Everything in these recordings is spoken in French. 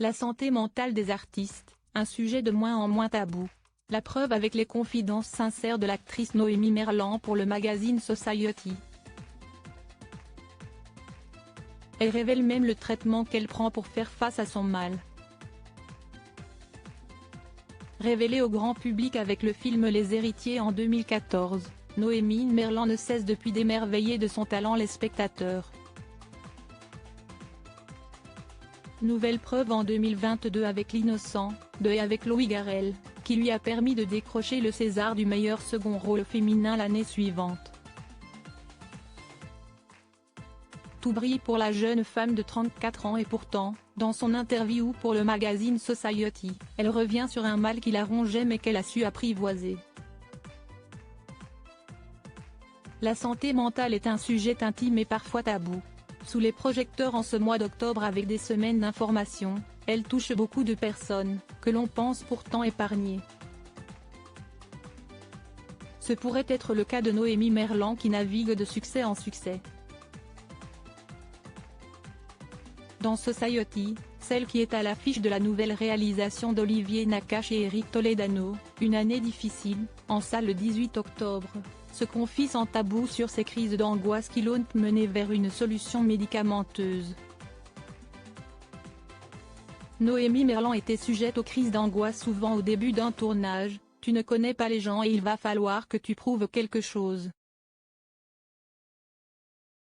La santé mentale des artistes, un sujet de moins en moins tabou. La preuve avec les confidences sincères de l'actrice Noémie Merlan pour le magazine Society. Elle révèle même le traitement qu'elle prend pour faire face à son mal. Révélée au grand public avec le film Les Héritiers en 2014, Noémie Merlan ne cesse depuis d'émerveiller de son talent les spectateurs. Nouvelle preuve en 2022 avec L'Innocent, et avec Louis Garrel, qui lui a permis de décrocher le César du meilleur second rôle féminin l'année suivante. Tout brille pour la jeune femme de 34 ans et pourtant, dans son interview pour le magazine Society, elle revient sur un mal qui la rongeait mais qu'elle a su apprivoiser. La santé mentale est un sujet intime et parfois tabou. Sous les projecteurs en ce mois d'octobre avec des semaines d'information, elle touche beaucoup de personnes, que l'on pense pourtant épargnées. Ce pourrait être le cas de Noémie Merlan qui navigue de succès en succès. Dans Society, celle qui est à l'affiche de la nouvelle réalisation d'Olivier Nakache et Eric Toledano, Une année difficile, en salle le 18 octobre, se confie sans tabou sur ses crises d'angoisse qui l'ont mené vers une solution médicamenteuse. Noémie Merlan était sujette aux crises d'angoisse souvent au début d'un tournage, tu ne connais pas les gens et il va falloir que tu prouves quelque chose.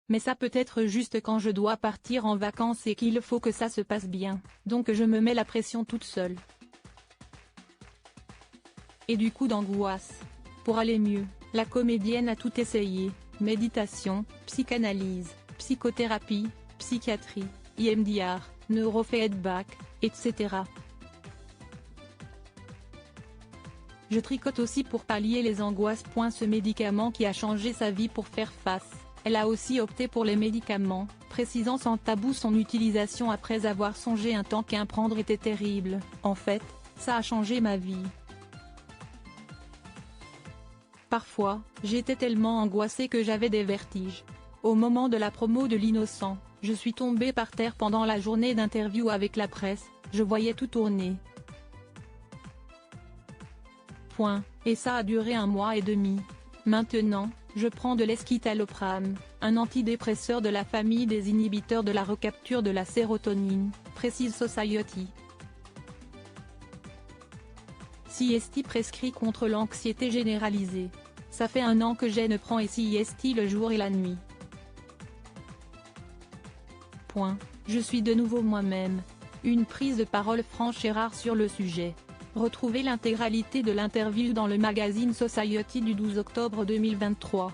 Mais ça peut être juste quand je dois partir en vacances et qu'il faut que ça se passe bien, donc je me mets la pression toute seule. Et du coup d'angoisse. Pour aller mieux, la comédienne a tout essayé, méditation, psychanalyse, psychothérapie, psychiatrie, EMDR, neurofeedback, etc. Je tricote aussi pour pallier les angoisses. Ce médicament qui a changé sa vie pour faire face. Elle a aussi opté pour les médicaments, précisant sans tabou son utilisation après avoir songé un temps qu'un prendre était terrible. En fait, ça a changé ma vie. Parfois, j'étais tellement angoissée que j'avais des vertiges. Au moment de la promo de L'Innocent, je suis tombée par terre pendant la journée d'interview avec la presse, je voyais tout tourner. Et ça a duré 1 mois et demi. Maintenant, je prends de l'escitalopram, un antidépresseur de la famille des inhibiteurs de la recapture de la sérotonine, précise Society. Siesti prescrit contre l'anxiété généralisée. Ça fait 1 an que je prends Siesti le jour et la nuit. Je suis de nouveau moi-même. Une prise de parole franche et rare sur le sujet. Retrouvez l'intégralité de l'interview dans le magazine Society du 12 octobre 2023.